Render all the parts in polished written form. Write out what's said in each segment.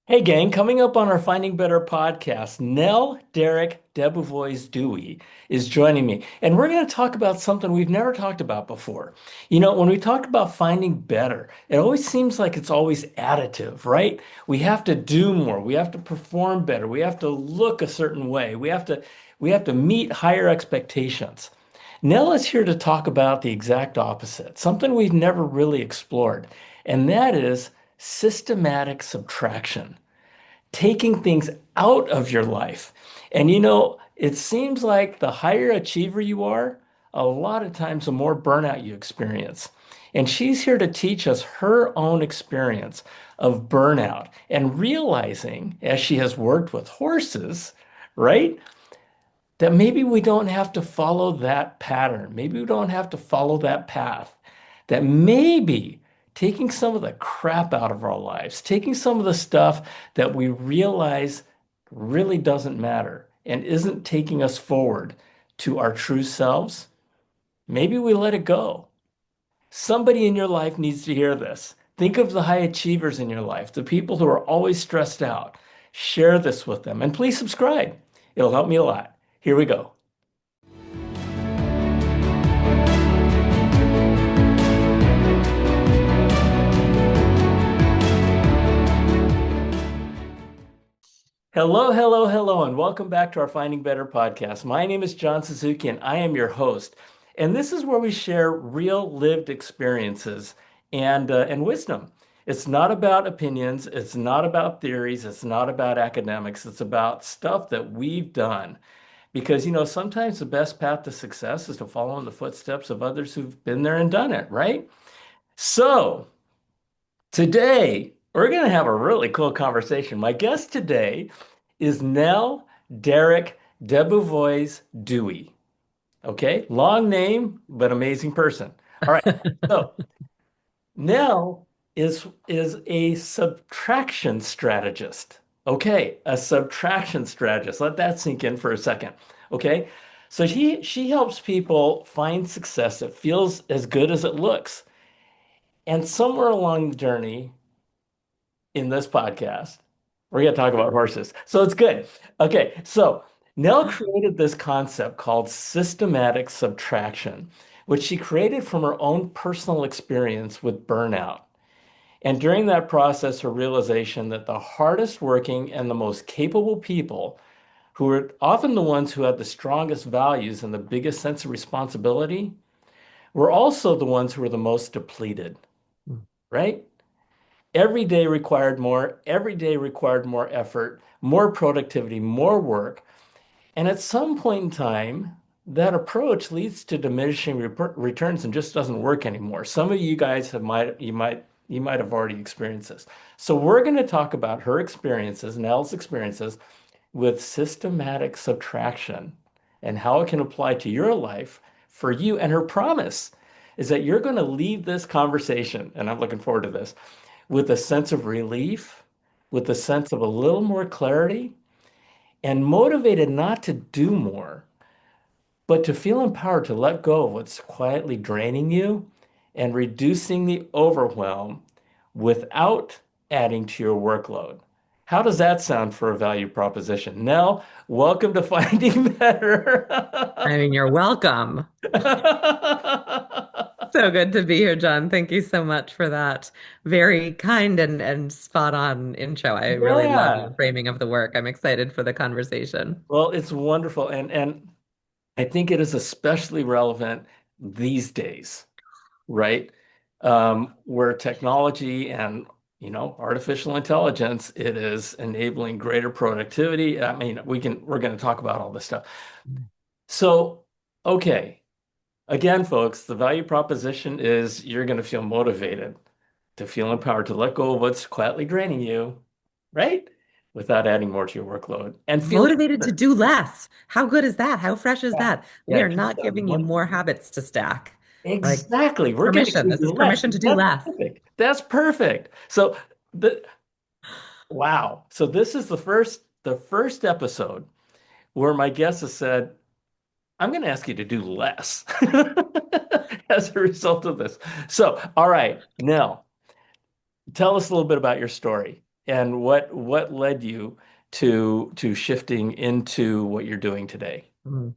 Hey gang, coming up on our Finding Better podcast, Nell Debevoise Dewey is joining me, and we're going to talk about something we've never talked about before. When we talk about finding better, it always seems like it's always additive, right? We have to do more, we have to perform better, we have to look a certain way, we have to meet higher expectations. Nell is here to talk about the exact opposite, something we've never really explored, and that is systematic subtraction, taking things out of your life. And it seems like the higher achiever you are, a lot of times the more burnout you experience. And she's here to teach us her own experience of burnout and realizing, as she has worked with horses, right, that maybe we don't have to follow that pattern. Maybe we don't have to follow that path. That maybe taking some of the crap out of our lives, taking some of the stuff that we realize really doesn't matter and isn't taking us forward to our true selves, maybe we let it go. Somebody in your life needs to hear this. Think of the high achievers in your life, the people who are always stressed out. Share this with them and please subscribe. It'll help me a lot. Here we go. Hello, hello, hello, and welcome back to our Finding Better podcast. My name is John Suzuki, and I am your host. And this is where we share real lived experiences and wisdom. It's not about opinions, it's not about theories, it's not about academics, it's about stuff that we've done. Because, sometimes the best path to success is to follow in the footsteps of others who've been there and done it, right? So, today, we're going to have a really cool conversation. My guest today is Nell Debevoise Dewey. Okay, long name, but amazing person. All right, so Nell is a subtraction strategist. Okay, a subtraction strategist. Let that sink in for a second. Okay, so she helps people find success that feels as good as it looks. And somewhere along the journey, in this podcast. We're going to talk about horses. So it's good. Okay. So Nell created this concept called systematic subtraction, which she created from her own personal experience with burnout. And during that process, her realization that the hardest working and the most capable people, who are often the ones who had the strongest values and the biggest sense of responsibility, were also the ones who were the most depleted, right? Every day required more effort, more productivity, more work. And at some point in time, that approach leads to diminishing returns and just doesn't work anymore. Some of you guys you might have already experienced this. So we're going to talk about her experiences, Nell's experiences with systematic subtraction and how it can apply to your life for you. And her promise is that you're going to leave this conversation, and I'm looking forward to this, with a sense of relief, with a sense of a little more clarity, and motivated not to do more, but to feel empowered to let go of what's quietly draining you and reducing the overwhelm without adding to your workload. How does that sound for a value proposition? Nell, welcome to Finding Better. I mean, you're welcome. So good to be here, John. Thank you so much for that very kind and spot on intro. I really love your Yeah. framing of the work. I'm excited for the conversation. Well, it's wonderful. And I think it is especially relevant these days, right? Where technology and artificial intelligence, it is enabling greater productivity. I mean, we're going to talk about all this stuff. So, okay, again, folks, the value proposition is you're going to feel motivated, to feel empowered to let go of what's quietly draining you, right? Without adding more to your workload and feeling Motivated to better. do less. How good is that? How fresh is Yeah. that? We Yeah, are just not that giving you one. more habits to stack. Like Exactly. We're going to permission. give This you is less. permission to do That's less. perfect. That's perfect. So the wow. So this is the first episode where my guest has said, I'm going to ask you to do less as a result of this. So, all right, now tell us a little bit about your story. And what led you to shifting into what you're doing today? Mm.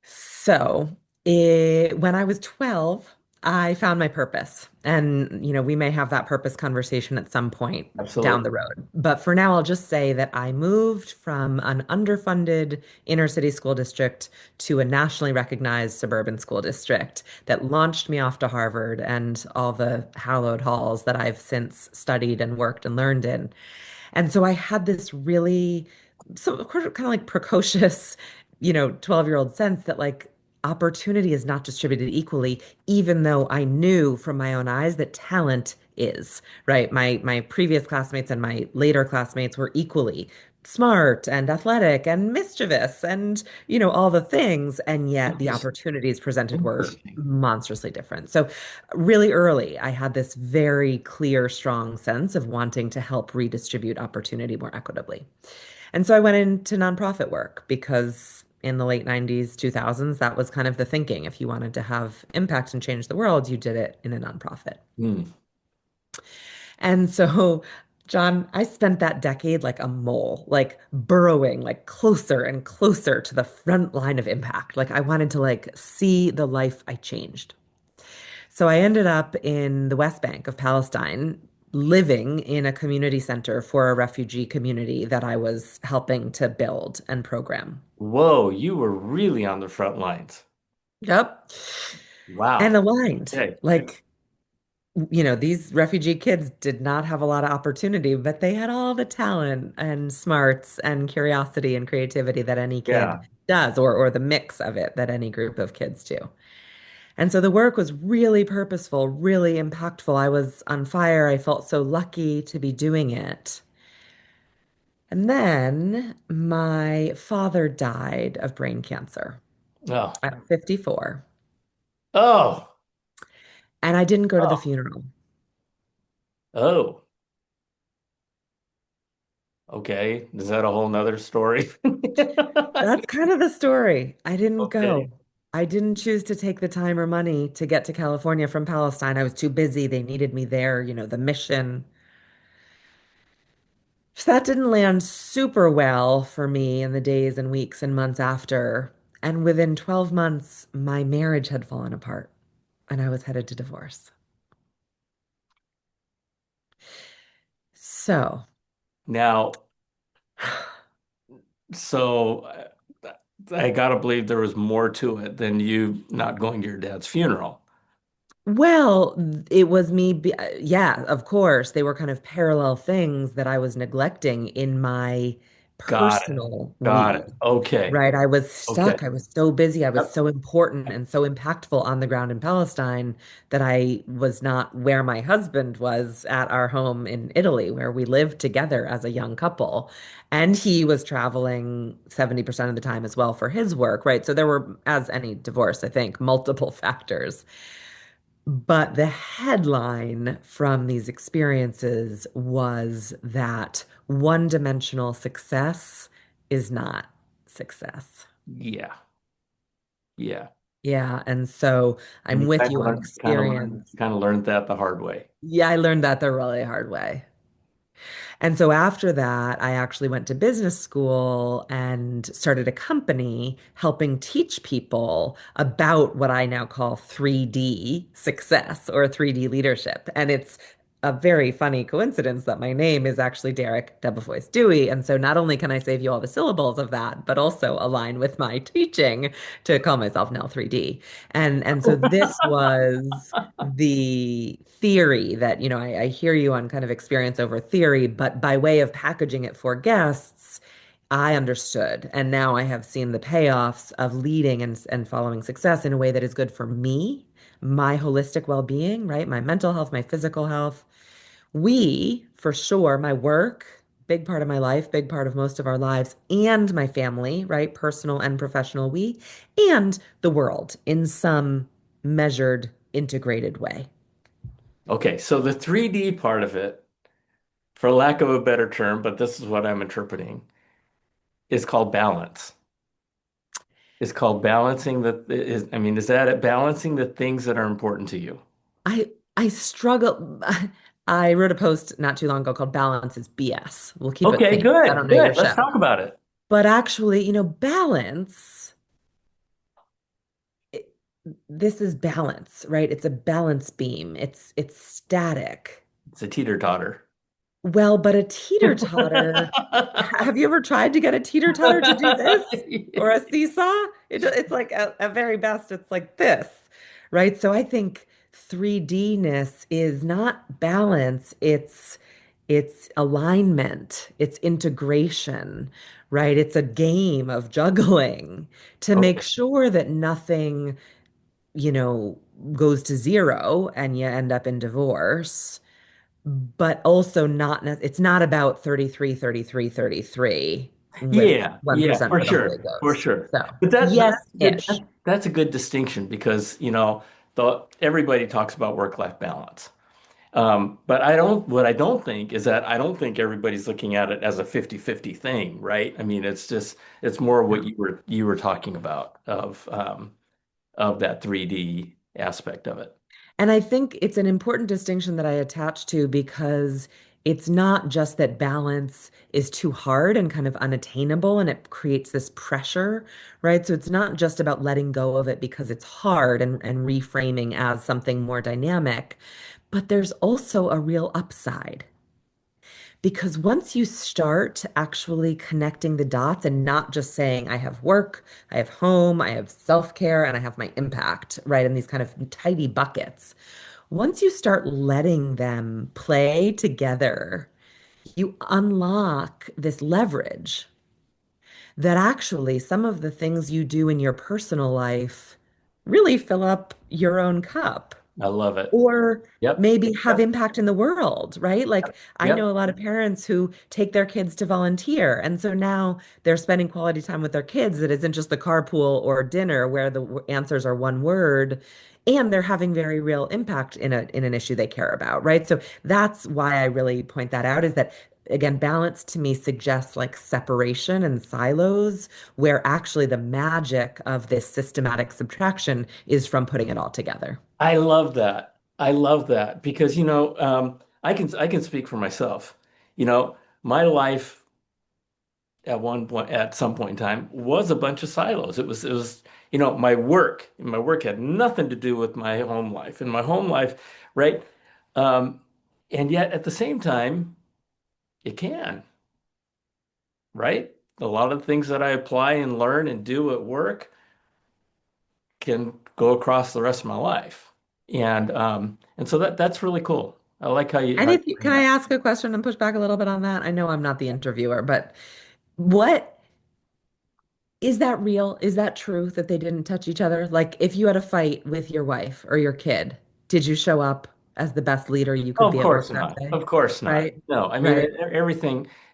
So, when I was 12, I found my purpose. And, we may have that purpose conversation at some point down the Absolutely. road. But for now, I'll just say that I moved from an underfunded inner city school district to a nationally recognized suburban school district that launched me off to Harvard and all the hallowed halls that I've since studied and worked and learned in. And so I had this really, so of course, kind of like precocious, 12-year-old sense that like opportunity is not distributed equally, even though I knew from my own eyes that talent is, right? My previous classmates and my later classmates were equally smart and athletic and mischievous and, all the things. And yet the Interesting. opportunities presented were Interesting. monstrously different. So really early, I had this very clear, strong sense of wanting to help redistribute opportunity more equitably. And so I went into nonprofit work because in the late 90s, 2000s, that was kind of the thinking. If you wanted to have impact and change the world, you did it in a nonprofit. Hmm. And so, John, I spent that decade like a mole, like burrowing like closer and closer to the front line of impact. Like I wanted to like see the life I changed. So I ended up in the West Bank of Palestine, living in a community center for a refugee community that I was helping to build and program. Whoa, you were really on the front lines. Yep. And Wow. aligned. Okay. Like, these refugee kids did not have a lot of opportunity, but they had all the talent and smarts and curiosity and creativity that any kid Yeah. does, or the mix of it that any group of kids do. And so the work was really purposeful, really impactful. I was on fire. I felt so lucky to be doing it. And then my father died of brain cancer Oh. at 54, Oh. and I didn't go to the Oh. funeral. Oh. Okay. Is that a whole nother story? That's kind of the story. I didn't Okay. go. I didn't choose to take the time or money to get to California from Palestine. I was too busy. They needed me there, the mission. So that didn't land super well for me in the days and weeks and months after. And within 12 months, my marriage had fallen apart and I was headed to divorce. So, Now, so I gotta believe there was more to it than you not going to your dad's funeral. well, it was me. Yeah, of course. They were kind of parallel things that I was neglecting in my Got it. personal Got we. it. Okay. Right. I was Okay. stuck. I was so busy. I was Yep. so important and so impactful on the ground in Palestine that I was not where my husband was at our home in Italy, where we lived together as a young couple. And he was traveling 70% of the time as well for his work. Right. So there were, as any divorce, I think, multiple factors. But the headline from these experiences was that one-dimensional success is not success. Yeah. Yeah. Yeah, and so And I'm you with kind you of on learned, kind of learned, experience. kind of learned that the hard way. Yeah, I learned that the really hard way. And so after that, I actually went to business school and started a company helping teach people about what I now call 3D success or 3D leadership. And it's a very funny coincidence that my name is actually Derek Debevoise Dewey. And so not only can I save you all the syllables of that, but also align with my teaching to call myself Nell 3D. And so this was the theory that, I hear you on kind of experience over theory, but by way of packaging it for guests, I understood. And now I have seen the payoffs of leading and following success in a way that is good for me, my holistic well-being, right? My mental health, my physical health. We, for sure, my work, big part of my life, big part of most of our lives, and my family, right? Personal and professional, we, and the world in some measured, integrated way. Okay, so the 3D part of it, for lack of a better term, but this is what I'm interpreting, is called balance. Is called balancing I mean, is that it? Balancing the things that are important to you? I struggle. I wrote a post not too long ago called Balance is BS. We'll keep it Okay, clean. I good, don't know your good. Let's show. talk about it. But actually, balance, it, this is balance, right? It's a balance beam. It's static. It's a teeter-totter. Well, but a teeter-totter, have you ever tried to get a teeter-totter to do this or a seesaw? It's like at very best, it's like this, right? So I think 3D-ness is not balance, it's alignment, it's integration, right? It's a game of juggling to make Okay. sure that nothing, you know, goes to zero and you end up in divorce, but also not, it's not about 33, 33, 33 with Yeah, yeah, 1% for for the Holy sure, for Ghost. sure. So, But that's good. yes-ish. That's a good distinction because, everybody talks about work-life balance. But what I don't think is that I don't think everybody's looking at it as a 50-50 thing, right? I mean, it's more what you were talking about of that 3D aspect of it. And I think it's an important distinction that I attach to because it's not just that balance is too hard and kind of unattainable and it creates this pressure, right? So it's not just about letting go of it because it's hard and reframing as something more dynamic, but there's also a real upside. Because once you start actually connecting the dots and not just saying, I have work, I have home, I have self-care, and I have my impact, right? In these kind of tidy buckets. Once you start letting them play together, you unlock this leverage that actually some of the things you do in your personal life really fill up your own cup I love it. or Yep. maybe have Yep. impact in the world, right? Like I know Yep. a lot of parents who take their kids to volunteer. And so now they're spending quality time with their kids that isn't just the carpool or dinner where the answers are one word. And they're having very real impact in an issue they care about, right? So that's why I really point that out is that again, balance to me suggests like separation and silos, where actually the magic of this systematic subtraction is from putting it all together. I love that. I love that because I can speak for myself. My life at some point in time was a bunch of silos. It was my work had nothing to do with my home life. And my home life, right? Um, and yet at the same time, it can, right? A lot of the things that I apply and learn and do at work can go across the rest of my life. And so that's really cool. I like And how you if you, bring can I that. ask a question and push back a little bit on that? I know I'm not the interviewer, but what is that real? Is that true that they didn't touch each other? Like if you had a fight with your wife or your kid, did you show up as the best leader you could Of be at work course that not. day? Of course not. Right? No, I mean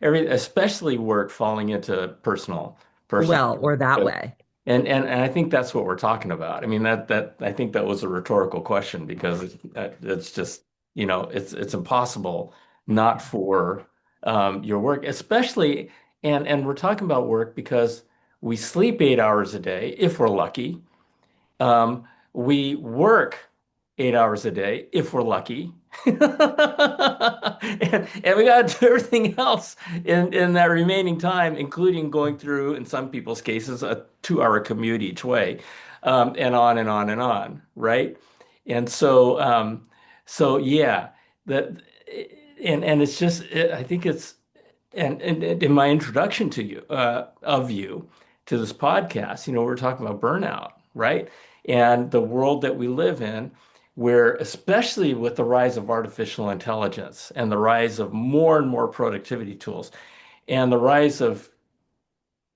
Right. especially work falling into personal. Well, or that way. And I think that's what we're talking about. I mean that I think that was a rhetorical question because it's just it's impossible not for your work, especially and we're talking about work because we sleep 8 hours a day if we're lucky. We work 8 hours a day if we're lucky. And we got to do everything else in that remaining time, including going through, in some people's cases, a 2 hour commute each way, and on and on and on, right? And so yeah, that and it's just, I think it's, and in my introduction to you, of you to this podcast, we're talking about burnout, right? And the world that we live in, where especially with the rise of artificial intelligence and the rise of more and more productivity tools and the rise of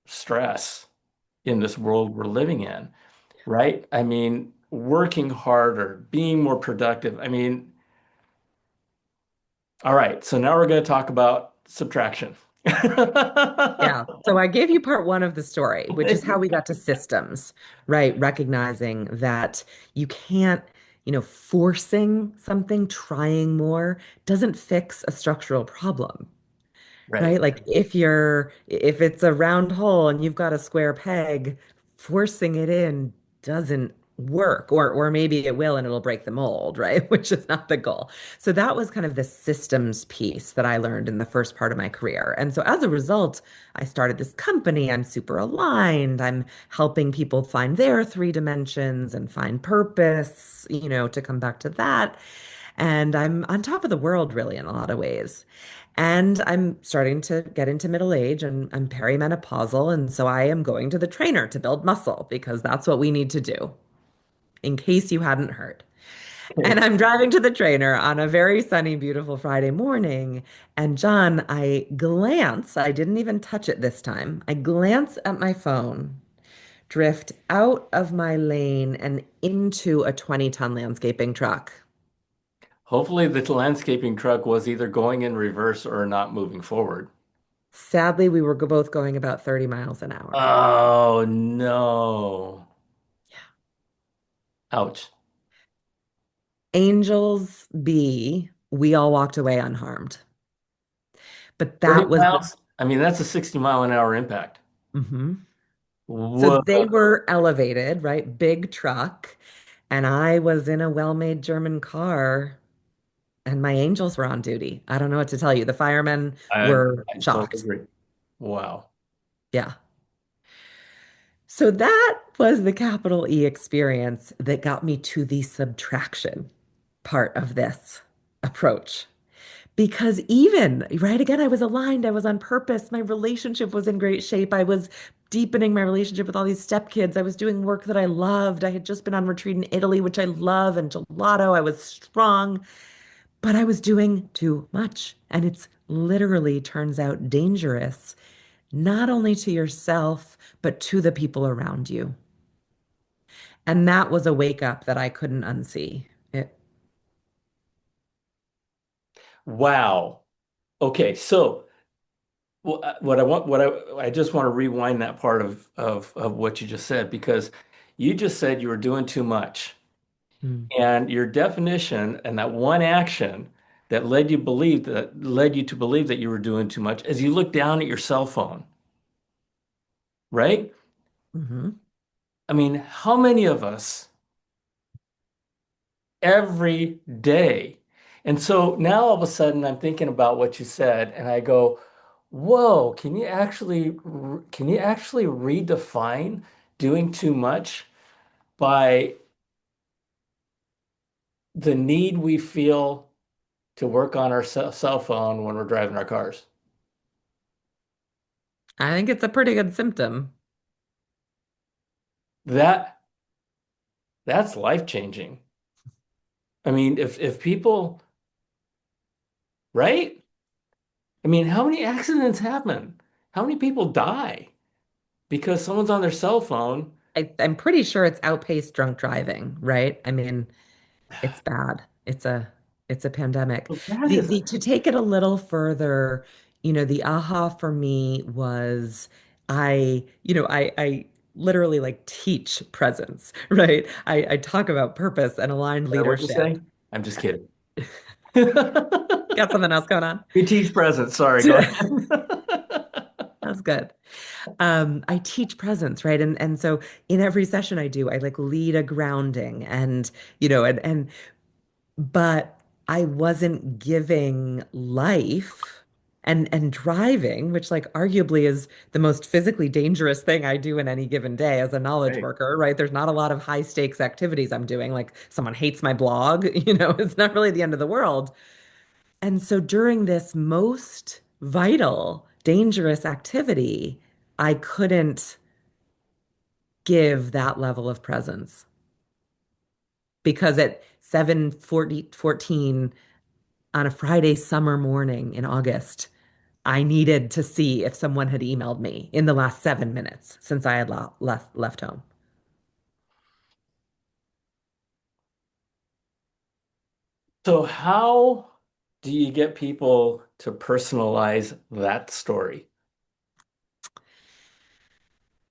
stress in this world we're living in, right? I mean, working harder, being more productive. I mean, all right, so now we're going to talk about subtraction. Yeah. So I gave you part one of the story, which is how we got to systems, right? Recognizing that you can't, forcing something, trying more doesn't fix a structural problem, Right. right? Like if it's a round hole and you've got a square peg, forcing it in doesn't work, or maybe it will and it'll break the mold, right? Which is not the goal. So that was kind of the systems piece that I learned in the first part of my career. And so as a result, I started this company. I'm super aligned. I'm helping people find their three dimensions and find purpose, to come back to that. And I'm on top of the world, really, in a lot of ways. And I'm starting to get into middle age and I'm perimenopausal. And so I am going to the trainer to build muscle because that's what we need to do, in case you hadn't heard. And I'm driving to the trainer on a very sunny, beautiful Friday morning. And John, I didn't even touch it this time. I glance at my phone, drift out of my lane and into a 20-ton landscaping truck. Hopefully, the landscaping truck was either going in reverse or not moving forward. Sadly, we were both going about 30 miles an hour. Oh no. Ouch. Angels be, we all walked away unharmed. But 30 that was the. miles? I mean, that's a 60-mile-an-hour impact. Mhm. So Whoa. they were elevated, right? Big truck. And I was in a well-made German car, and my angels were on duty. I don't know what to tell you. The firemen I, were I totally shocked. agree. Wow. Yeah. So that was the capital E experience that got me to the subtraction part of this approach. Because even, right, again, I was aligned, I was on purpose, my relationship was in great shape. I was deepening my relationship with all these stepkids. I was doing work that I loved. I had just been on retreat in Italy, which I love, and gelato. I was strong, but I was doing too much. And it's literally turns out dangerous, not only to yourself, but to the people around you. And that was a wake up that I couldn't unsee. Wow. Okay, so what I just want to rewind that part of what you just said because you just said you were doing too much. Mm. And your definition and that one action that led you to believe that you were doing too much as you look down at your cell phone, right? Mhm. I mean, how many of us every day? And so now all of a sudden I'm thinking about what you said and I go, whoa, can you actually redefine doing too much by the need we feel to work on our cell phone when we're driving our cars? I think it's a pretty good symptom. That that's life changing. I mean, if people, right? I mean, how many accidents happen? How many people die because someone's on their cell phone? I'm pretty sure it's outpaced drunk driving, right? I mean, it's bad. It's a pandemic. Well, that The is, the to take it a little further, the aha for me was I literally like teach presence, right? I talk about purpose and aligned is that what you leadership. say? I'm just kidding. Got something else going on? We teach presence. Sorry, go ahead. That's good. I teach presence, right? And so in every session I do, I like lead a grounding and but I wasn't giving life and driving, which like arguably is the most physically dangerous thing I do in any given day as a knowledge Right. worker, right? There's not a lot of high stakes activities I'm doing. Like someone hates my blog, it's not really the end of the world. And so during this most vital, dangerous activity, I couldn't give that level of presence because at 7:14 on a Friday summer morning in August, I needed to see if someone had emailed me in the last 7 minutes since I had left home. So how do you get people to personalize that story?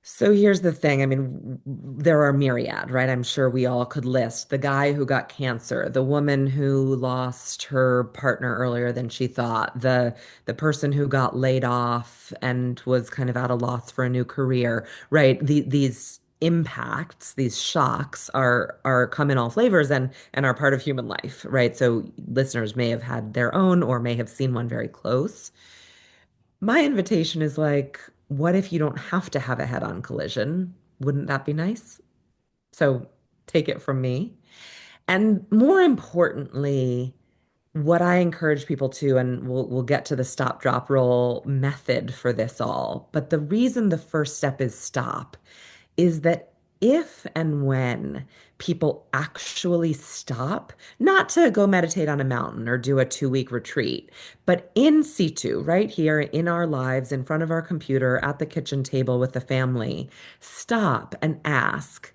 So here's the thing. I mean, there are myriad, right? I'm sure we all could list the guy who got cancer, the woman who lost her partner earlier than she thought, the person who got laid off and was kind of at a loss for a new career, right? These impacts, these shocks are come in all flavors and are part of human life, right? So listeners may have had their own or may have seen one very close. My invitation is like, what if you don't have to have a head-on collision? Wouldn't that be nice? So take it from me. And more importantly, what I encourage people to, and we'll get to the stop, drop, roll method for this all, but the reason the first step is stop is that if and when people actually stop, not to go meditate on a mountain or do a 2 week retreat, but in situ, right here in our lives, in front of our computer, at the kitchen table with the family, stop and ask,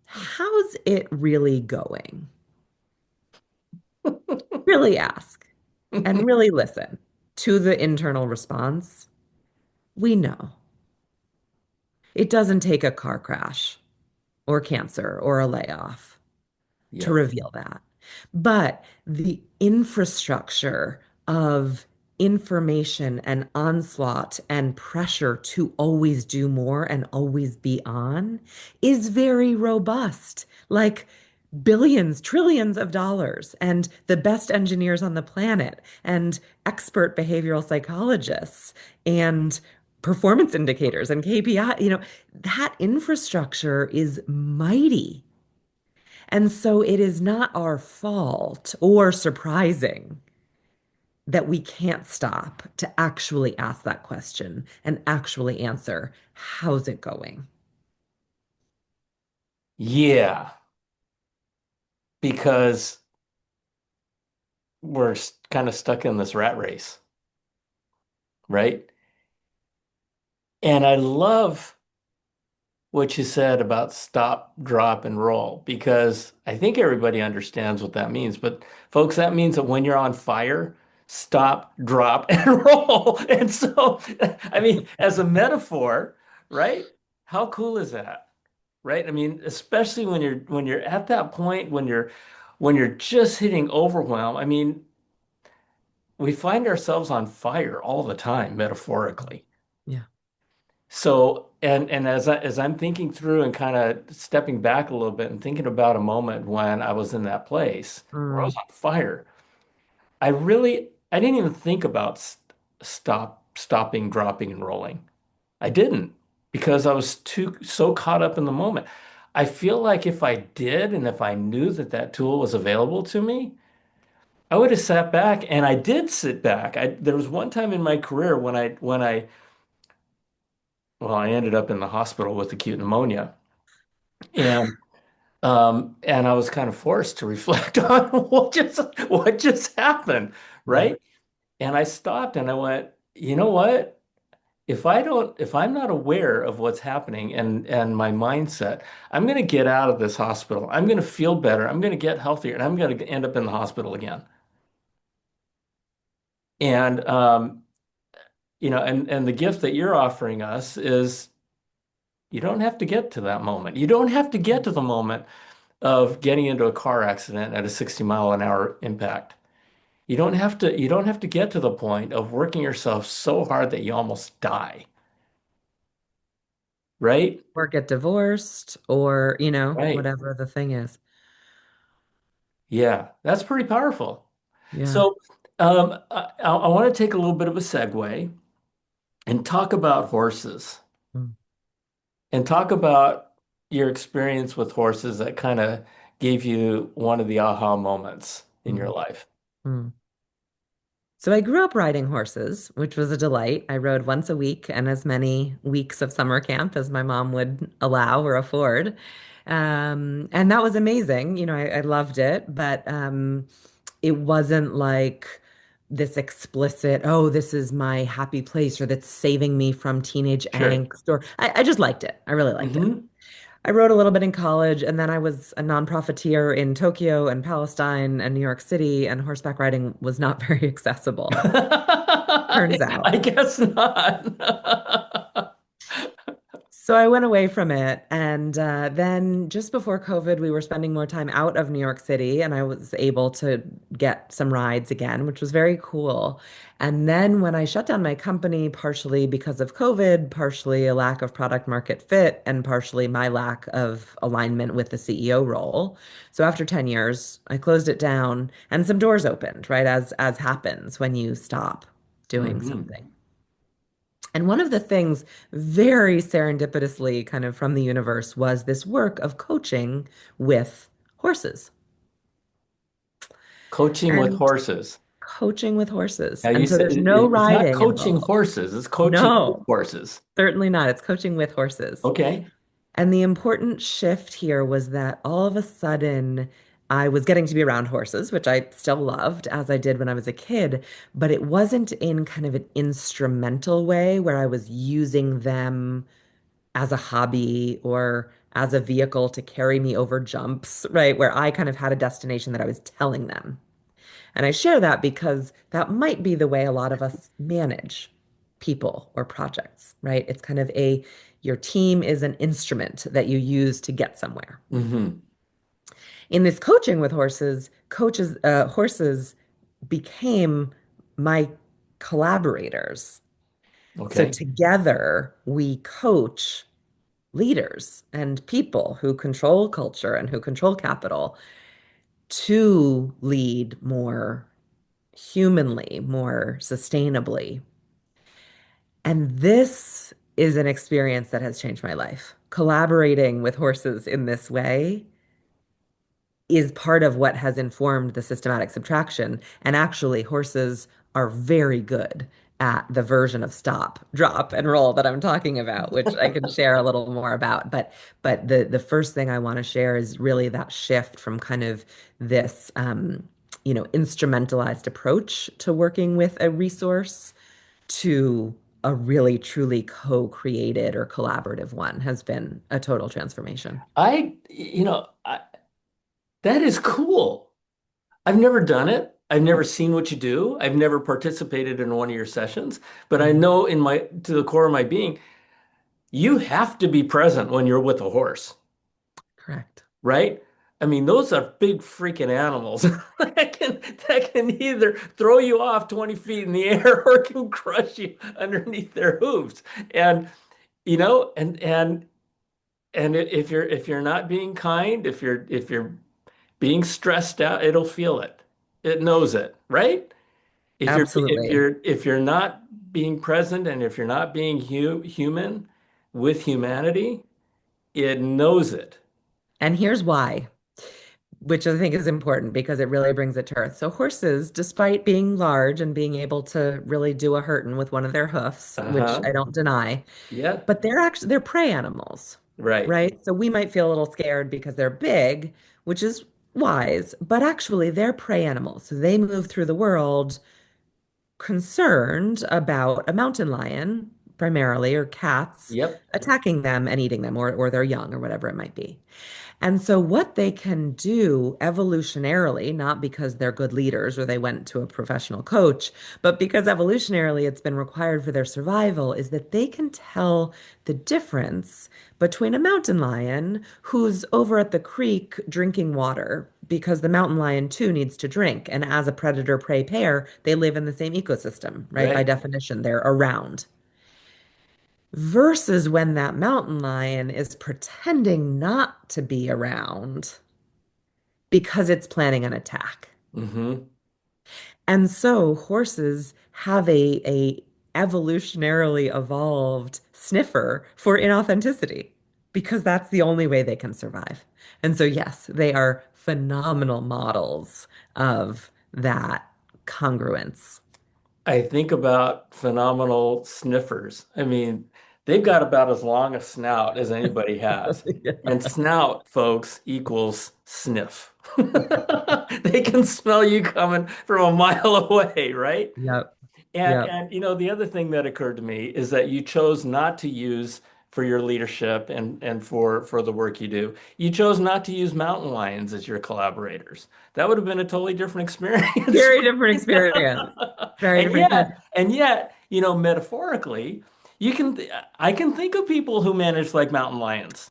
how's it really going? Really ask and really listen to the internal response. We know it doesn't take a car crash or cancer or a layoff to Yep. reveal that. But the infrastructure of information and onslaught and pressure to always do more and always be on is very robust. Like billions, trillions of dollars, and the best engineers on the planet, and expert behavioral psychologists, and performance indicators and KPI, that infrastructure is mighty. And so it is not our fault or surprising that we can't stop to actually ask that question and actually answer, how's it going? Yeah, because we're kind of stuck in this rat race, right? And I love what you said about stop, drop, and roll because I think everybody understands what that means. But folks, that means that when you're on fire, stop, drop, and roll. And so, I mean, as a metaphor, right? How cool is that? Right? I mean, especially when you're at that point when you're just hitting overwhelm. I mean, we find ourselves on fire all the time, metaphorically. Yeah. So, and as I'm thinking through and kind of stepping back a little bit and thinking about a moment when I was in that place where I was Mm, on fire, I didn't even think about stopping, dropping, and rolling. I didn't because I was too so caught up in the moment. I feel like if I did and if I knew that that tool was available to me, I would have sat back and I did sit back. There was one time in my career when I ended up in the hospital with acute pneumonia. And and I was kind of forced to reflect on what just happened, yeah. right? And I stopped and I went, you know what? If I'm not aware of what's happening and my mindset, I'm going to get out of this hospital. I'm going to feel better. I'm going to get healthier, and I'm going to end up in the hospital again. And and the gift that you're offering us is you don't have to get to that moment. You don't have to get to the moment of getting into a car accident at a 60 mile an hour impact. You don't have to get to the point of working yourself so hard that you almost die, right? Or get divorced or, Right. whatever the thing is. Yeah, that's pretty powerful. Yeah. So, I want to take a little bit of a segue and talk about horses Mm, and talk about your experience with horses that kind of gave you one of the aha moments in your mm, life. mm. So I grew up riding horses, which was a delight. I rode once a week and as many weeks of summer camp as my mom would allow or afford. And that was amazing. I loved it, but it wasn't like this explicit, oh, this is my happy place or that's saving me from teenage Sure. angst. Or I just liked it. I really liked it. Hmm. I wrote a little bit in college, and then I was a nonprofiteer in Tokyo and Palestine and New York City, and horseback riding was not very accessible, turns out. I guess not. So I went away from it. And then just before COVID, we were spending more time out of New York City, and I was able to get some rides again, which was very cool. And then when I shut down my company, partially because of COVID, partially a lack of product market fit, and partially my lack of alignment with the CEO role. So after 10 years, I closed it down and some doors opened, right? As happens when you stop doing Hmm. something. And one of the things very serendipitously kind of from the universe was this work of coaching with horses Coaching with and horses. coaching with horses. Now you And so said there's no it's not riding coaching involved. horses, it's coaching with No, horses. certainly not. It's coaching with horses. Okay. And the important shift here was that all of a sudden I was getting to be around horses, which I still loved as I did when I was a kid, but it wasn't in kind of an instrumental way where I was using them as a hobby or as a vehicle to carry me over jumps, right? Where I kind of had a destination that I was telling them. And I share that because that might be the way a lot of us manage people or projects, right? It's kind of your team is an instrument that you use to get somewhere. Hmm. In this coaching with horses became my collaborators. So Okay. together we coach leaders and people who control culture and who control capital to lead more humanly, more sustainably. And this is an experience that has changed my life. Collaborating with horses in this way is part of what has informed the systematic subtraction. And actually, horses are very good at the version of stop, drop, and roll that I'm talking about, which I can share a little more about. But the first thing I want to share is really that shift from kind of this instrumentalized approach to working with a resource to a really truly co-created or collaborative one has been a total transformation. That is cool. I've never done it. I've never seen what you do. I've never participated in one of your sessions, but I Mhm. know to the core of my being, you have to be present when you're with a horse, Correct. right? I mean, those are big freaking animals that can either throw you off 20 feet in the air or can crush you underneath their hooves. And you know, if you're not being kind, if you're being stressed out, it'll feel it. It knows it, right? Absolutely. If you're not being present and if you're not being human with humanity, it knows it. And here's why, which I think is important because it really brings it to earth. So horses, despite being large and being able to really do a hurtin with one of their hoofs, which Uh-huh. I don't deny, Yeah. but they're prey animals, Right. right? So we might feel a little scared because they're big, which is wise, but actually they're prey animals. So they move through the world concerned about a mountain lion, primarily, or cats Yep. attacking them and eating them, or their young, or whatever it might be. And so, what they can do evolutionarily, not because they're good leaders or they went to a professional coach, but because evolutionarily it's been required for their survival, is that they can tell the difference between a mountain lion who's over at the creek drinking water because the mountain lion too needs to drink. And as a predator prey pair, they live in the same ecosystem, right? By Right. definition, they're around. Versus when that mountain lion is pretending not to be around because it's planning an attack. Hmm. And so horses have a evolutionarily evolved sniffer for inauthenticity because that's the only way they can survive. And so, yes, they are phenomenal models of that congruence. I think about phenomenal sniffers. I mean, they've got about as long a snout as anybody has. And Yeah. snout, folks, equals sniff. They can smell you coming from a mile away, right? Yep. And Yep. and the other thing that occurred to me is that you chose not to use for your leadership and for the work you do. You chose not to use mountain lions as your collaborators. That would have been a totally different experience. Very different experience. Very And different experience. yet, metaphorically, You can, I can think of people who manage like mountain lions.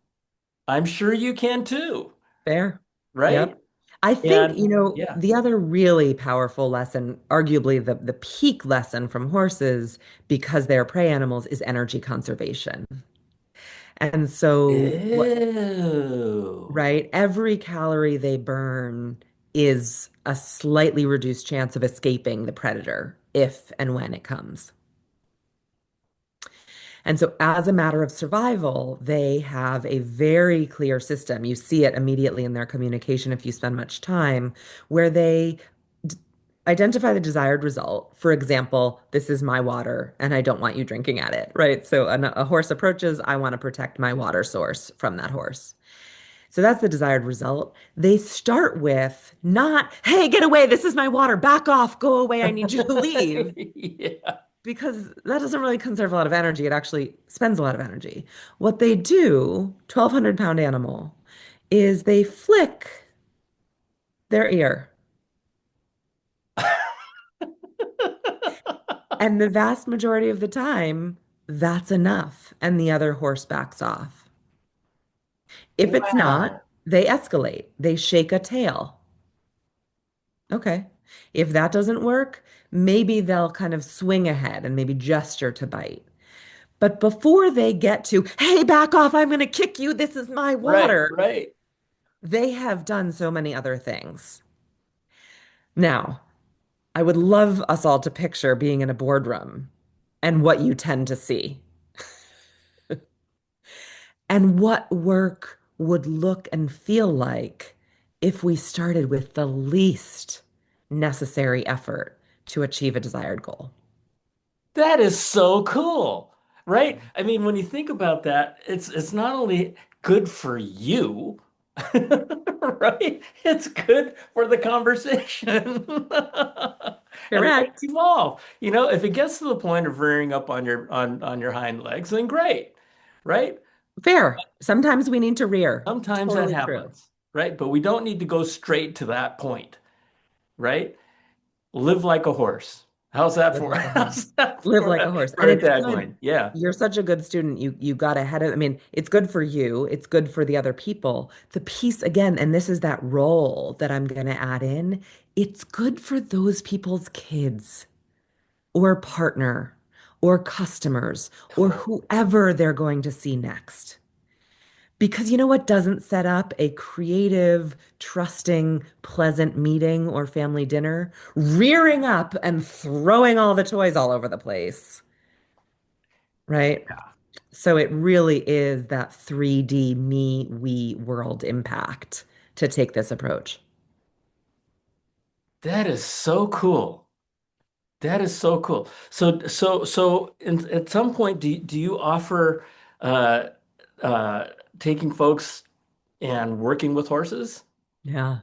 I'm sure you can too, Fair. right? Yep. I think, And yeah. the other really powerful lesson, arguably the peak lesson from horses, because they're prey animals, is energy conservation. And so what, Ew. right, every calorie they burn is a slightly reduced chance of escaping the predator if and when it comes. And so, as a matter of survival, they have a very clear system. You see it immediately in their communication if you spend much time, where they d- identify the desired result. For example, this is my water and I don't want you drinking at it, right? So, a horse approaches, I want to protect my water source from that horse. So that's the desired result. They start with not, hey, get away, this is my water, back off, go away, I need you to leave, Yeah. because that doesn't really conserve a lot of energy. It actually spends a lot of energy. What they do, 1,200-pound animal, is they flick their ear. And the vast majority of the time, that's enough. And the other horse backs off. If it's not, Wow. they escalate. They shake a tail. Okay. If that doesn't work, maybe they'll kind of swing ahead and maybe gesture to bite. But before they get to, hey, back off, I'm going to kick you, this is my Right, water, right. they have done so many other things. Now, I would love us all to picture being in a boardroom and what you tend to see and what work would look and feel like if we started with the least necessary effort to achieve a desired goal. That is so cool, right? I mean, when you think about that, it's not only good for you, right? It's good for the conversation. And let it Correct. evolve. You know, if it gets to the point of rearing up on your hind legs, then great, right? Fair. Sometimes we need to rear. Sometimes that Totally true. happens, right? But we don't need to go straight to that point, right? Live like a horse. How's that Live for? like a horse. How's that Live like a horse. for And a it's good. tagline? Yeah. You're such a good student. You got ahead of, I mean, it's good for you. It's good for the other people. The piece again, and this is that role that I'm going to add in. It's good for those people's kids or partner or customers or Totally. whoever they're going to see next. Because you know what doesn't set up a creative, trusting, pleasant meeting or family dinner? Rearing up and throwing all the toys all over the place, right? So it really is that 3D me, we world impact to take this approach. That is so cool. That is so cool. At some point, do you offer uh, uh, taking folks and working with horses? Yeah.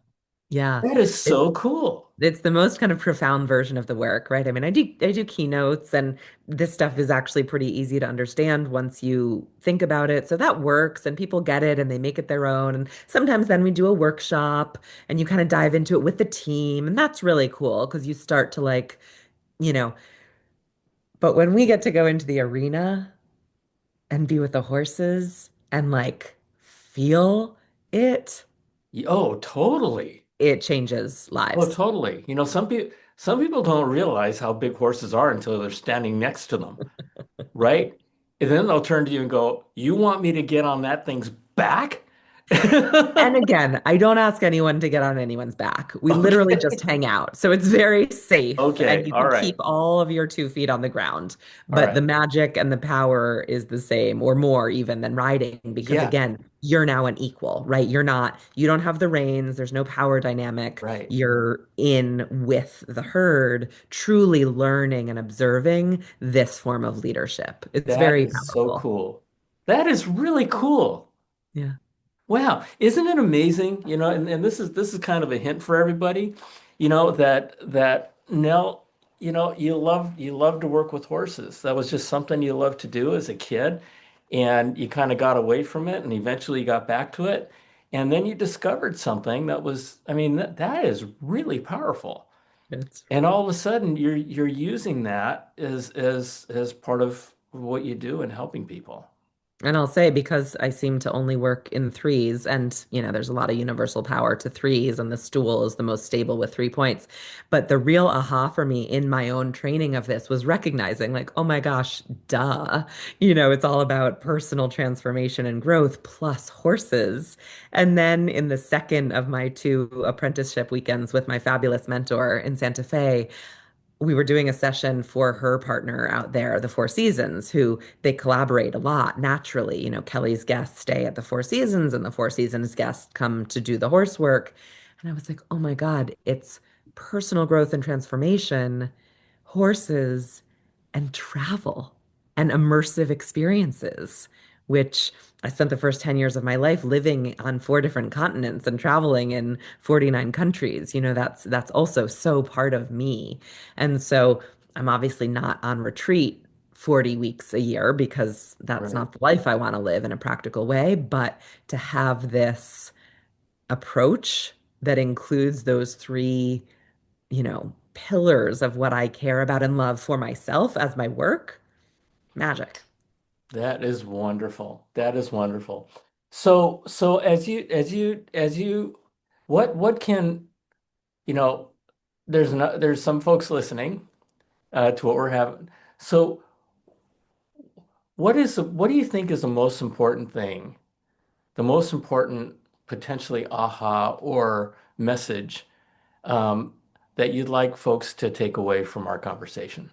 Yeah. That is It, so cool. it's the most kind of profound version of the work, right? I mean, I do keynotes and this stuff is actually pretty easy to understand once you think about it. So that works and people get it and they make it their own. And sometimes then we do a workshop and you kind of dive into it with the team. And that's really cool because you start to like, you know, but when we get to go into the arena and be with the horses and like feel it, Oh, totally. it changes Oh, lives. totally. You know, some people don't realize how big horses are until they're standing next to them, right? And then they'll turn to you and go, "You want me to get on that thing's back?" And again, I don't ask anyone to get on anyone's back. We literally just Okay. hang out. So it's very safe and Okay. you All can right. keep all of your 2 feet on the ground. All But the right. magic and the power is the same or more even than riding because Yeah. again, you're now an equal, right? You don't have the reins. There's no power dynamic. Right. You're in with the herd, truly learning and observing this form of leadership. It's That very is so powerful. cool. That is really cool. Yeah. Wow. Isn't it amazing? You know, and this is kind of a hint for everybody, you know, that Nell, you love to work with horses. That was just something you loved to do as a kid, and you kind of got away from it and eventually you got back to it. And then you discovered something that was, I mean, that is really powerful. It's And all of a sudden you're using that as part of what you do in helping people. And I'll say because I seem to only work in threes, and there's a lot of universal power to threes, and the stool is the most stable with 3 points. But the real aha for me in my own training of this was recognizing, like, oh my gosh, duh. It's all about personal transformation and growth plus horses. And then in the second of my two apprenticeship weekends with my fabulous mentor in Santa Fe, we were doing a session for her partner out there, the Four Seasons, who they collaborate a lot naturally. Kelly's guests stay at the Four Seasons, and the Four Seasons guests come to do the horse work. And I was like, oh my God, it's personal growth and transformation, horses, and travel and immersive experiences, which I spent the first 10 years of my life living on four different continents and traveling in 49 countries. That's also so part of me. And so I'm obviously not on retreat 40 weeks a year because that's Right. not the life I want to live in a practical way. But to have this approach that includes those three, pillars of what I care about and love for myself as my work, magic. That is wonderful. That is wonderful. So as you what can you know there's some folks listening to what we're having. So what do you think is the most important thing, the most important potentially aha or message um, that you'd like folks to take away from our conversation?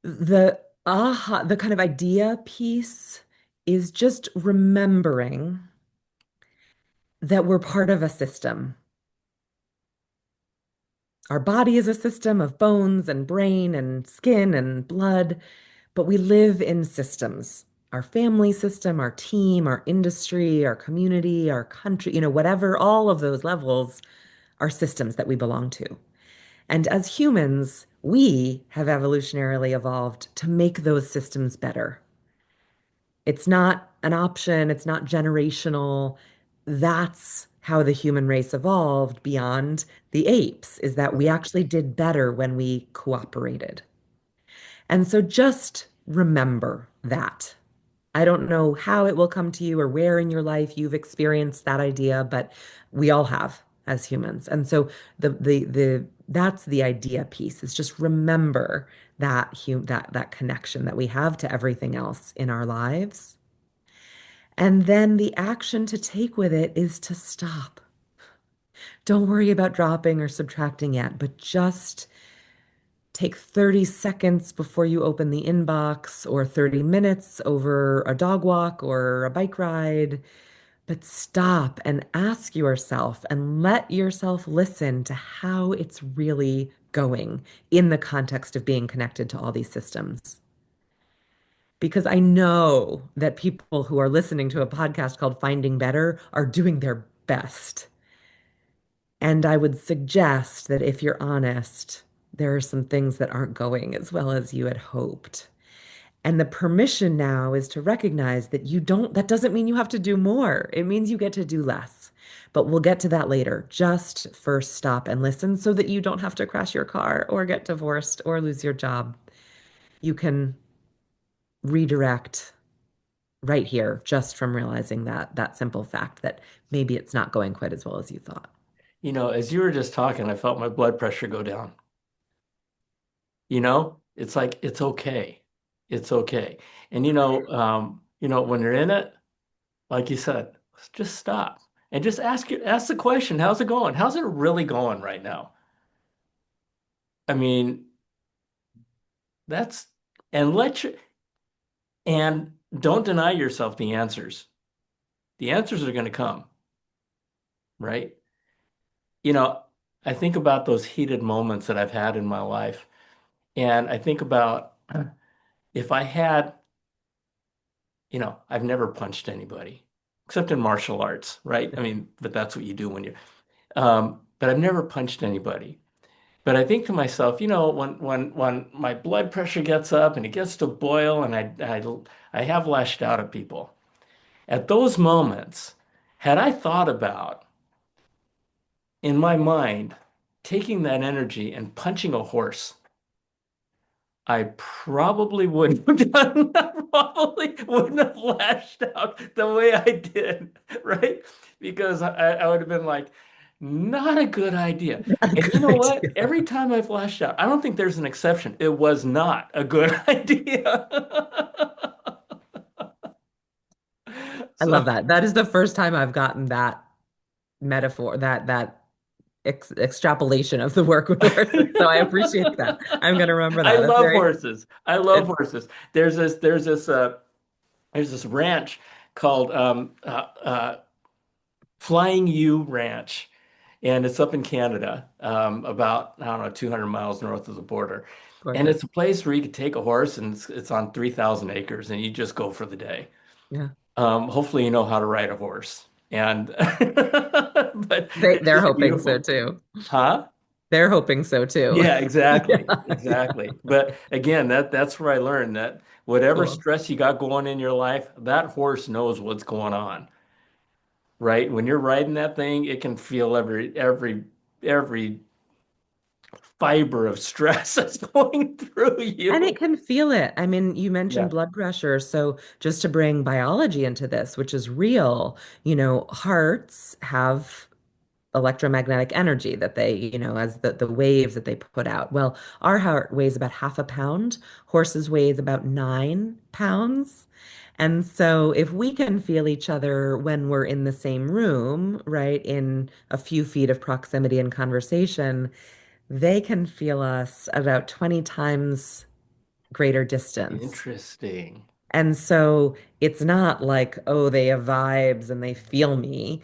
The kind of idea piece is just remembering that we're part of a system. Our body is a system of bones and brain and skin and blood, but we live in systems. Our family system, our team, our industry, our community, our country, whatever, all of those levels are systems that we belong to. And as humans, we have evolutionarily evolved to make those systems better. It's not an option, it's not generational. That's how the human race evolved beyond the apes, is that we actually did better when we cooperated. And so just remember that. I don't know how it will come to you or where in your life you've experienced that idea, but we all have as humans. And so the that's the idea piece is just remember that connection that we have to everything else in our lives. And then the action to take with it is to stop. Don't worry about dropping or subtracting yet, but just take 30 seconds before you open the inbox or 30 minutes over a dog walk or a bike ride. But stop and ask yourself and let yourself listen to how it's really going in the context of being connected to all these systems. Because I know that people who are listening to a podcast called Finding Better are doing their best. And I would suggest that if you're honest, there are some things that aren't going as well as you had hoped. And the permission now is to recognize that that doesn't mean you have to do more. It means you get to do less. But we'll get to that later. Just first stop and listen so that you don't have to crash your car or get divorced or lose your job. You can redirect right here just from realizing that simple fact that maybe it's not going quite as well as you thought. As you were just talking, I felt my blood pressure go down. It's like it's okay. It's okay. And when you're in it, like you said, just stop and just ask the question, how's it going? How's it really going right now? I mean, that's and let you and don't deny yourself the answers. The answers are going to come, right? You know, I think about those heated moments that I've had in my life, and I think about if I had, I've never punched anybody except in martial arts, right? I mean, but that's what you do when but I've never punched anybody. But I think to myself, when my blood pressure gets up and it gets to boil and I have lashed out at people. At those moments, had I thought about in my mind taking that energy and punching a horse, I probably wouldn't have done, I probably wouldn't have lashed out the way I did, right? Because I would have been like, not a good idea. A And you good know what? idea. Every time I've lashed out, I don't think there's an exception. It was not a good idea. I So love that. That is the first time I've gotten that metaphor, that extrapolation of the work with horses. So I appreciate that. I'm going to remember I that. That's love very, horses. I love it's horses. There's this ranch called Flying U Ranch, and it's up in Canada, about, I don't know, 200 miles north of the border. And gorgeous. it's a place where you could take a horse, and it's on 3,000 acres, and you just go for the day. Yeah. Hopefully, you know how to ride a horse. And but it's They're just hoping so beautiful, too. huh? They're hoping so too. Yeah, Yeah. exactly, Yeah. exactly. But again, that's where I learned that whatever Cool. stress you got going in your life, that horse knows what's going on, right? When you're riding that thing, it can feel every fiber of stress that's going through And it you. can feel it. I mean, you mentioned Yeah, blood pressure. So just to bring biology into this, which is real, hearts have electromagnetic energy that they, as the waves that they put out. Well, our heart weighs about half a pound. Horses weighs about 9 pounds. And so if we can feel each other when we're in the same room, right, in a few feet of proximity and conversation, they can feel us about 20 times greater distance. interesting. And so it's not like, oh, they have vibes and they feel me.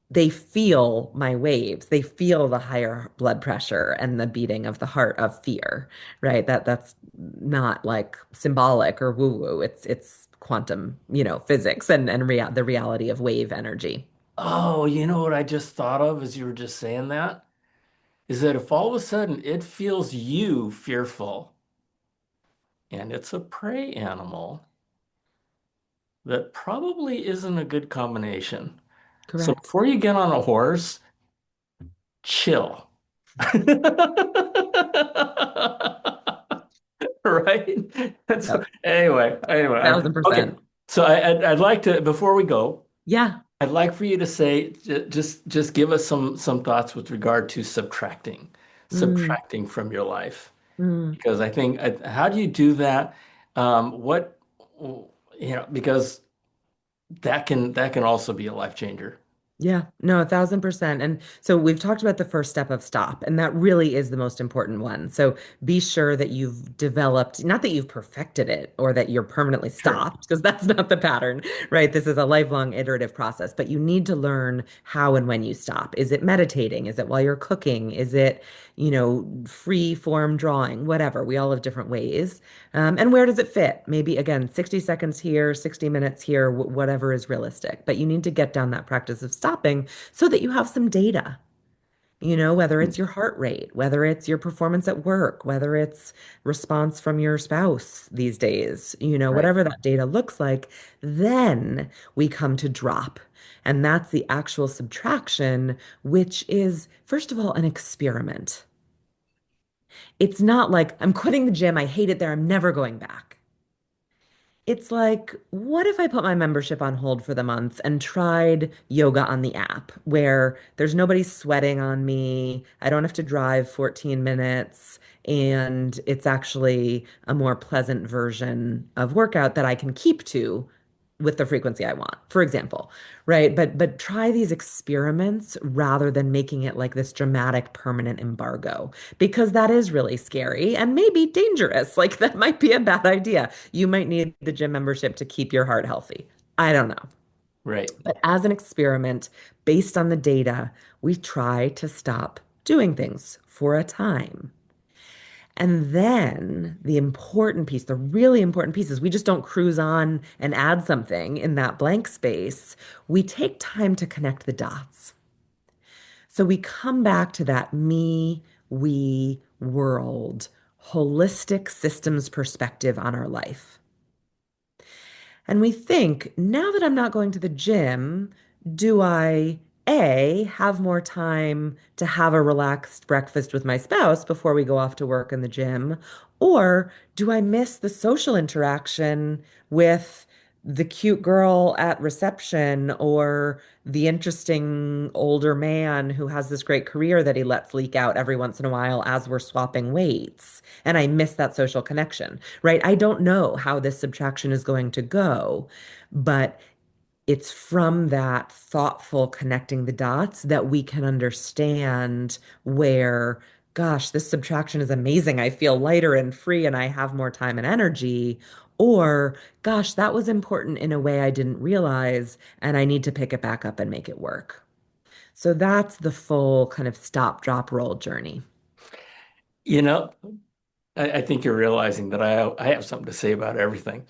They feel my waves. They feel the higher blood pressure and the beating of the heart of fear, right? That's not like symbolic or woo-woo. It's quantum, physics and the reality of wave energy. Oh, you know what I just thought of as you were just saying that? Is that if all of a sudden it feels you fearful and it's a prey animal, that probably isn't a good combination. So Correct. before you get on a horse, chill. Right? And so Yep. anyway, Thousand okay. percent. So I'd like to, before we go, Yeah. I'd like for you to say, just give us some thoughts with regard to Mm, subtracting from your life. mm. Because I think, how do you do that? What, because that can also be a life changer. Yeah, no, 1,000%. And so we've talked about the first step of stop, and that really is the most important one. So be sure that you've developed, not that you've perfected it or that you're permanently Sure. stopped, because that's not the pattern, right? This is a lifelong iterative process, but you need to learn how and when you stop. Is it meditating? Is it while you're cooking? Is it, free form drawing? Whatever. We all have different ways. And where does it fit? Maybe again, 60 seconds here, 60 minutes here, whatever is realistic. But you need to get down that practice of stopping so that you have some data, whether it's your heart rate, whether it's your performance at work, whether it's response from your spouse these days, Right. whatever that data looks like, then we come to drop. And that's the actual subtraction, which is, first of all, an experiment. It's not like I'm quitting the gym. I hate it there. I'm never going back. It's like, what if I put my membership on hold for the month and tried yoga on the app where there's nobody sweating on me? I don't have to drive 14 minutes, and it's actually a more pleasant version of workout that I can keep to with the frequency I want, for example, right? But try these experiments rather than making it like this dramatic permanent embargo, because that is really scary and maybe dangerous. Like that might be a bad idea. You might need the gym membership to keep your heart healthy. I don't know. Right. But as an experiment based on the data, we try to stop doing things for a time. And then the important piece, the really important piece is we just don't cruise on and add something in that blank space. We take time to connect the dots. So we come back to that me, we, world, holistic systems perspective on our life. And we think, now that I'm not going to the gym, do I A, have more time to have a relaxed breakfast with my spouse before we go off to work in the gym? Or do I miss the social interaction with the cute girl at reception or the interesting older man who has this great career that he lets leak out every once in a while as we're swapping weights? And I miss that social connection, right? I don't know how this subtraction is going to go, but it's from that thoughtful connecting the dots that we can understand where, gosh, this subtraction is amazing. I feel lighter and free and I have more time and energy. Or, gosh, that was important in a way I didn't realize, and I need to pick it back up and make it work. So that's the full kind of stop, drop, roll journey. You know, I think you're realizing that I have something to say about everything.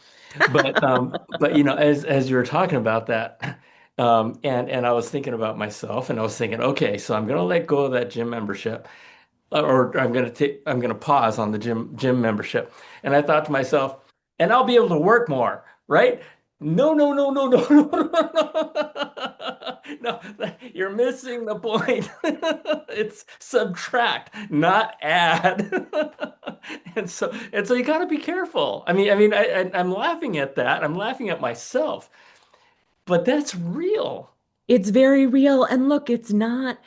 But as you were talking about that, and I was thinking about myself, and I was thinking, okay, so I'm gonna let go of that gym membership, or I'm gonna pause on the gym membership. And I thought to myself, and I'll be able to work more, right? No, no, no, no, no, no, no, no. No, you're missing the point. It's subtract, not add. And so you got to be careful. I'm laughing at that. I'm laughing at myself, but that's real. It's very real. And look, it's not.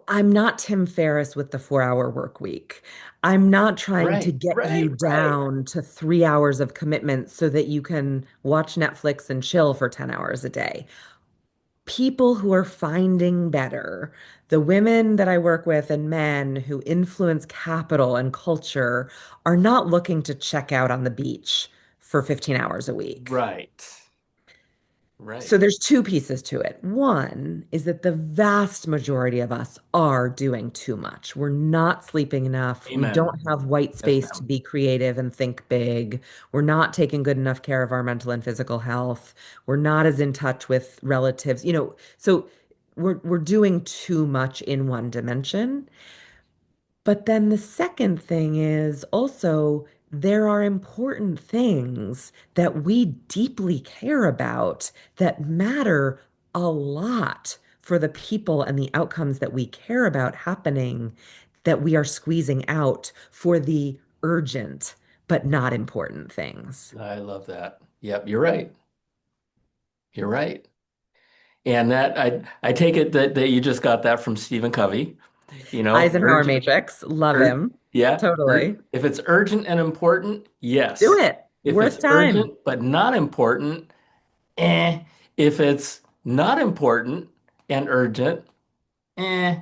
I'm not Tim Ferriss with the 4-hour work week. I'm not trying to Right, get you right, right. down to 3 hours of commitment so that you can watch Netflix and chill for 10 hours a day. People who are finding better, the women that I work with and men who influence capital and culture are not looking to check out on the beach for 15 hours a week. Right, So right. there's two pieces to it. One is that the vast majority of us are doing too much. We're not sleeping enough. We Amen. don't have white Yes, space to ma'am. be creative and think big. We're not taking good enough care of our mental and physical health. We're not as in touch with relatives, so we're doing too much in one dimension. But then the second thing is also there are important things that we deeply care about that matter a lot for the people and the outcomes that we care about happening that we are squeezing out for the urgent but not important things. I love that. Yep, you're right. You're right. And that I take it that you just got that from Stephen Covey. Eisenhower Urgent, Matrix, love ur him. yeah. Totally. If it's urgent and important, Do yes. it. If Worth it's time. urgent but not important, eh. If it's not important and urgent, eh.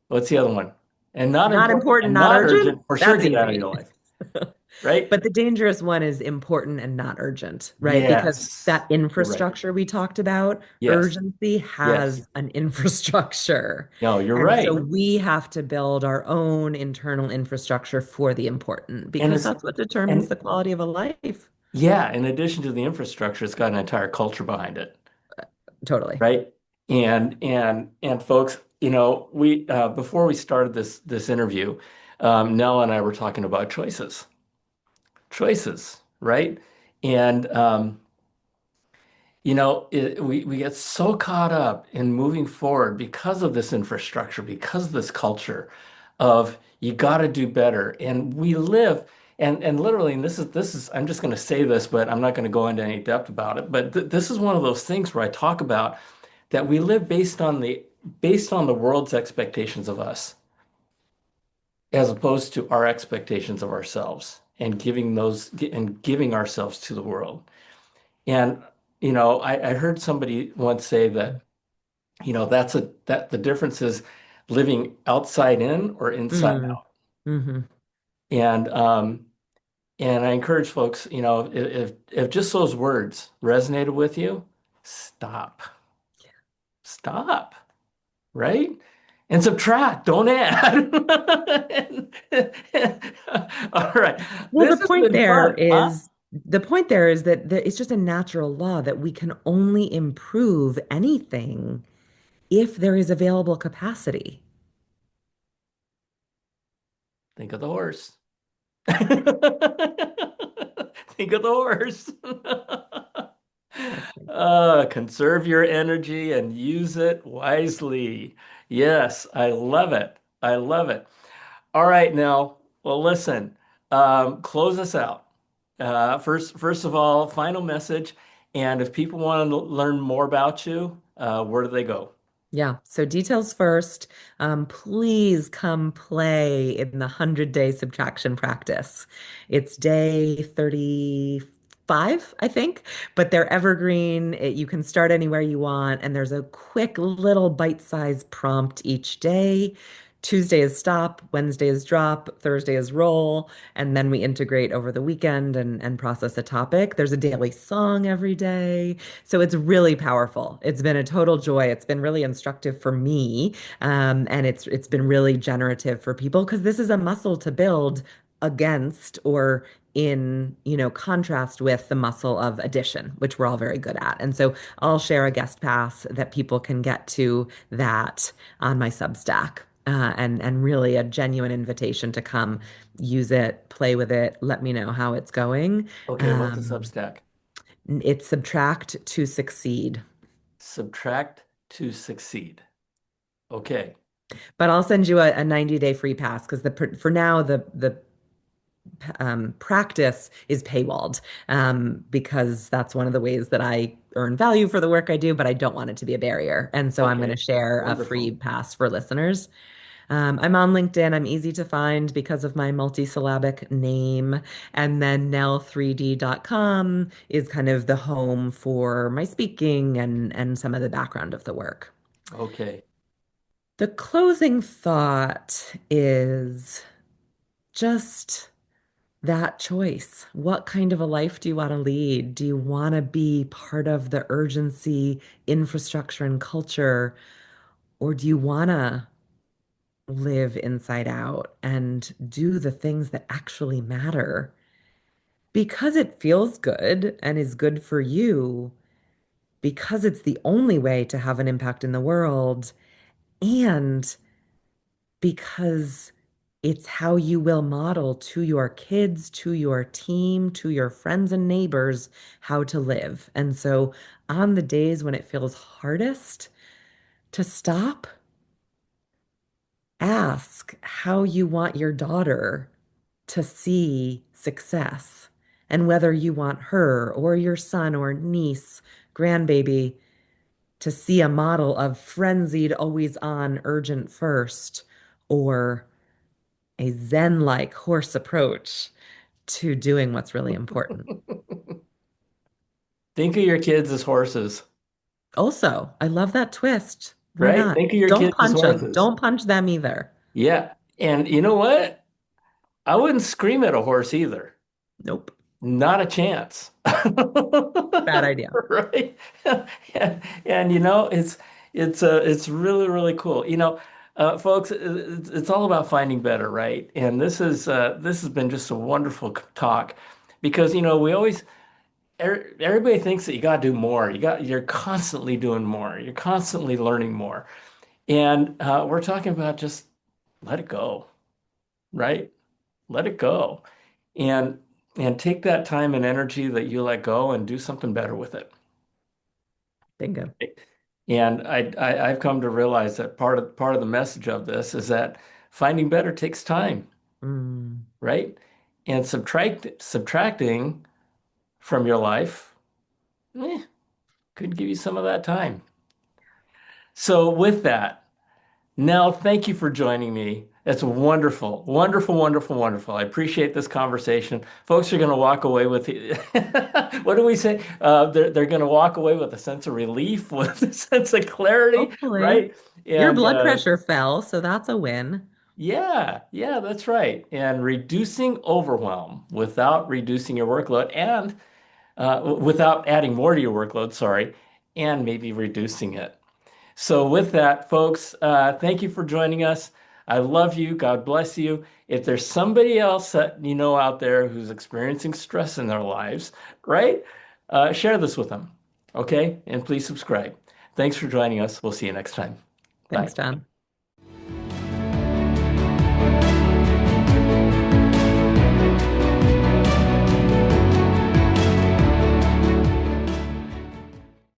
What's the other one? And not Not important important, and not not urgent. urgent, for sure That's get out of your easy. life, right? But the dangerous one is important and not urgent, right? Because Yes. that You're right. infrastructure we talked about, Yes. urgency Yes. has an infrastructure. No, you're And so right. we have to build our own internal infrastructure for the important And because it's that's what determines and the quality of a life. yeah, in addition to the infrastructure, it's got an entire culture behind it, Totally. right? And folks, we before we started this interview, Nell and I were talking about choices, right? And we get so caught up in moving forward because of this infrastructure, because of this culture of you got to do better, and we live. And literally, and this is I'm just going to say this, but I'm not going to go into any depth about it. But this is one of those things where I talk about that we live based on the world's expectations of us, as opposed to our expectations of ourselves, and giving ourselves to the world. And I heard somebody once say that that the difference is living outside in or inside Mm. out. Hmm. And I encourage folks, if just those words resonated with you, stop, stop, right? And subtract, don't add. All right. Well, This has been fun, huh? the point there is that it's just a natural law that we can only improve anything if there is available capacity. Think of the horse. Think of the horse. That's Conserve your energy and use it wisely. Yes, I love it. I love it. All right, now, well, listen. Close us out. First of all, final message. And if people want to learn more about you, where do they go? Yeah. So details first. Please come play in the 100-day subtraction practice. It's day 35, I think, but they're evergreen. You can start anywhere you want, and there's a quick little bite-sized prompt each day. Tuesday is stop, Wednesday is drop, Thursday is roll, and then we integrate over the weekend and process a topic. There's a daily song every day. So it's really powerful. It's been a total joy. It's been really instructive for me, and it's been really generative for people because this is a muscle to build against or in, contrast with the muscle of addition, which we're all very good at. And so I'll share a guest pass that people can get to that on my Substack. And really a genuine invitation to come use it, play with it, let me know how it's going. Okay, what's a Um, Substack? it's subtract to succeed. Subtract to succeed. Okay. But I'll send you a 90-day free pass because for now the practice is paywalled because that's one of the ways that I earn value for the work I do, but I don't want it to be a barrier. And so I'm going to Okay. share a free Wonderful. pass for listeners. I'm on LinkedIn. I'm easy to find because of my multisyllabic name. And then nell3d.com is kind of the home for my speaking and some of the background of the work. Okay. The closing thought is just that choice. What kind of a life do you want to lead? Do you want to be part of the urgency, infrastructure, and culture? Or do you want to live inside out and do the things that actually matter? Because it feels good and is good for you, because it's the only way to have an impact in the world, and because it's how you will model to your kids, to your team, to your friends and neighbors how to live. And so, on the days when it feels hardest to stop, ask how you want your daughter to see success and whether you want her or your son or niece, grandbaby to see a model of frenzied, always on, urgent first, or a Zen-like horse approach to doing what's really important. Think of your kids as horses, Also, I love that twist. Why right? not? Think of your Don't kids as punch them. horses. Don't punch them either. Yeah. And you know what? I wouldn't scream at a horse either. Nope. Not a chance. Bad idea. Right? And it's really really cool. Folks, it's all about finding better, right? And this has been just a wonderful talk because we always everybody thinks that you got to do more. You're constantly doing more. You're constantly learning more. And we're talking about just let it go, right? Let it go. And and take that time and energy that you let go and do something better with it. Bingo. And I've come to realize that part of the message of this is that finding better takes time, Mm, right? And subtracting from your life could give you some of that time. So with that, Nell, thank you for joining me. It's wonderful, wonderful, wonderful, wonderful. I appreciate this conversation. Folks are going to walk away with what do we say? They're going to walk away with a sense of relief, with a sense of clarity, hopefully. right? Your And blood pressure fell, so that's a win. yeah, yeah, that's right. And reducing overwhelm without reducing your workload and without adding more to your workload, sorry, and maybe reducing it. So, with that, folks, thank you for joining us. I love you. God bless you. If there's somebody else that you know out there who's experiencing stress in their lives, right? Share this with them. Okay? And please subscribe. Thanks for joining us. We'll see you next time. Thanks, Bye. John.